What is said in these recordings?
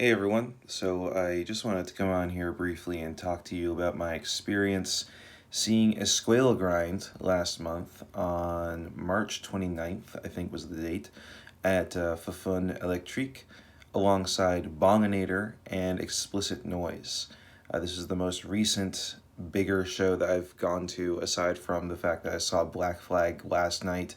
Hey everyone, so I just wanted to come on here briefly and talk to you about my experience seeing Escuela Grind last month on March 29th, I think was the date, at Foufounes Electriques alongside Bonginator and Xplicit Noize. This is the most recent bigger show that I've gone to aside from the fact that I saw Black Flag last night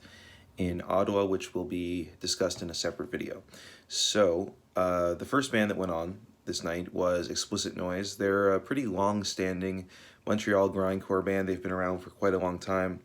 in Ottawa, which will be discussed in a separate video. So, the first band that went on this night was Xplicit Noize. They're a pretty long-standing Montreal grindcore band. They've been around for quite a long time,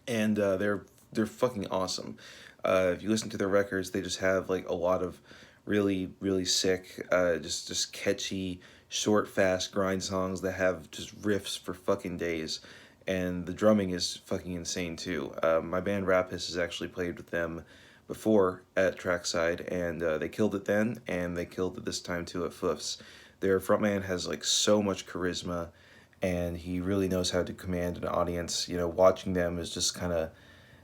and they're fucking awesome. If you listen to their records, they just have like a lot of really sick, just catchy, short, fast grind songs that have just riffs for fucking days, and the drumming is fucking insane too. My band Rapist has actually played with them before at Trackside, and they killed it then, and they killed it this time too at Foufs. Their frontman has like so much charisma, and he really knows how to command an audience. You know, watching them is just kind of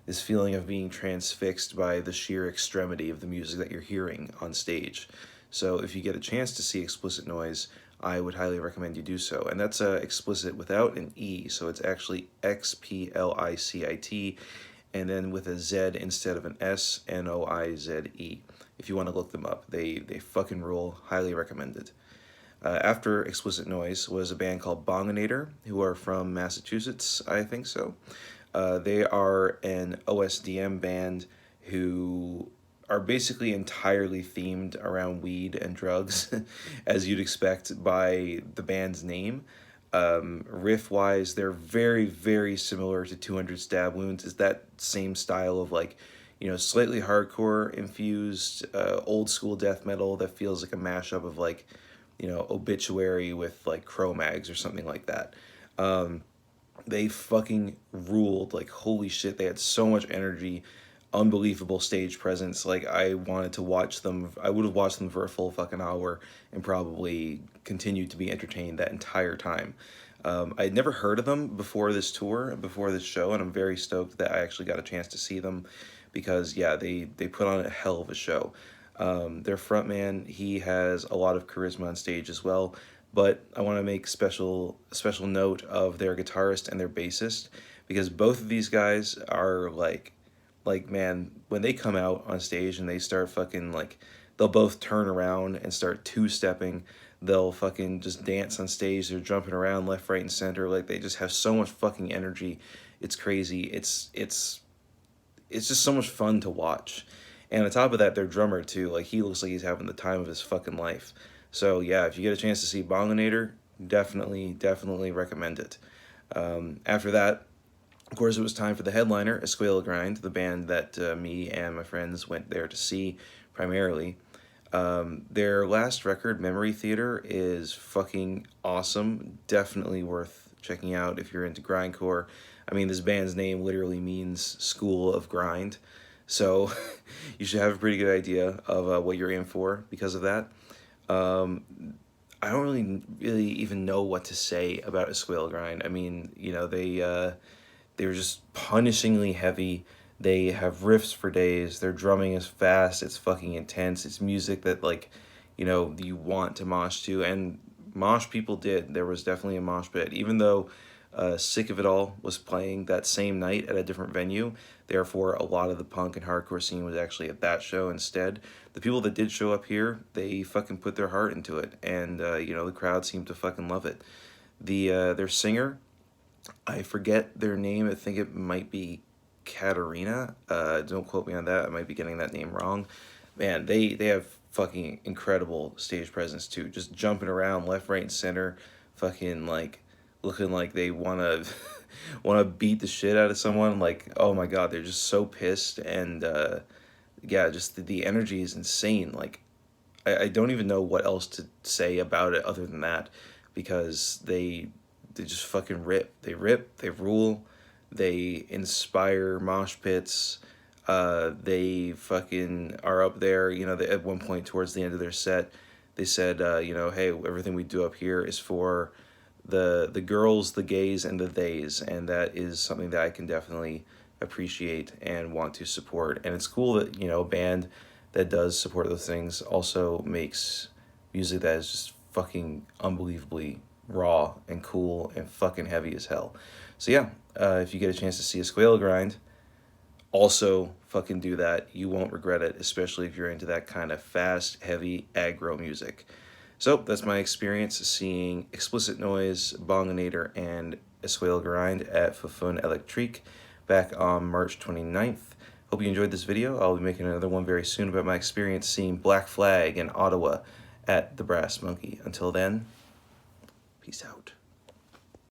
this feeling of being transfixed by the sheer extremity of the music that you're hearing on stage. So if you get a chance to see Xplicit Noize, I would highly recommend you do so. And that's explicit without an E, so it's actually Xplicit, and then with a Z instead of an S, Noize. If you want to look them up, they fucking rule. Highly recommended. After Xplicit Noize was a band called Bonginator, who are from Massachusetts, I think so. They are an OSDM band who are basically entirely themed around weed and drugs, as you'd expect by the band's name. Riff-wise, they're very similar to 200 Stab Wounds. It's that same style of like, you know, slightly hardcore infused, old school death metal that feels like a mashup of like, you know, Obituary with like Cro-Mags or something like that. They fucking ruled. Like, holy shit, they had so much energy, unbelievable stage presence. Like, I wanted to watch them. I would have watched them for a full fucking hour and probably continued to be entertained that entire time. I'd never heard of them before this tour, before this show, and I'm very stoked that I actually got a chance to see them because, yeah, they put on a hell of a show. Their frontman, he has a lot of charisma on stage as well, but I want to make special note of their guitarist and their bassist because both of these guys are like man, when they come out on stage and they start fucking like, they'll both turn around and start two-stepping. They'll fucking just dance on stage. They're jumping around left, right, and center. Like, they just have so much fucking energy. It's crazy. It's just so much fun to watch. And on top of that, their drummer too, like, he looks like he's having the time of his fucking life. So yeah, if you get a chance to see Bonginator, definitely recommend it. After that, of course, it was time for the headliner, Escuela Grind, the band that me and my friends went there to see primarily. Their last record, Memory Theater, is fucking awesome. Definitely worth checking out if you're into grindcore. I mean, this band's name literally means School of Grind. So you should have a pretty good idea of what you're in for because of that. I don't really even know what to say about Escuela Grind. I mean, you know, they're just punishingly heavy. They have riffs for days. Their drumming is fast. It's fucking intense. It's music that, like, you know, you want to mosh to. And mosh people did. There was definitely a mosh pit. Even though Sick of It All was playing that same night at a different venue, therefore a lot of the punk and hardcore scene was actually at that show instead. The people that did show up here, they fucking put their heart into it. And, you know, the crowd seemed to fucking love it. Their singer, I forget their name. I think it might be Katarina. Don't quote me on that. I might be getting that name wrong. Man, they have fucking incredible stage presence too. Just jumping around left, right, and center, fucking like looking like they wanna wanna beat the shit out of someone. Like, oh my god, they're just so pissed, and yeah, just the energy is insane. Like, I don't even know what else to say about it other than that, because they just fucking rip. They rule, they inspire mosh pits. They fucking are up there. You know, at one point towards the end of their set, they said, you know, hey, everything we do up here is for the girls, the gays, and the theys, and that is something that I can definitely appreciate and want to support. And it's cool that, you know, a band that does support those things also makes music that is just fucking unbelievably raw and cool and fucking heavy as hell. So yeah, if you get a chance to see Escuela Grind, also fucking do that. You won't regret it, especially if you're into that kind of fast, heavy, aggro music. So that's my experience seeing Xplicit Noize, Bonginator, and Escuela Grind at Foufounes Electriques back on March 29th. Hope you enjoyed this video. I'll be making another one very soon about my experience seeing Black Flag in Ottawa at the Brass Monkey. Until then, peace out.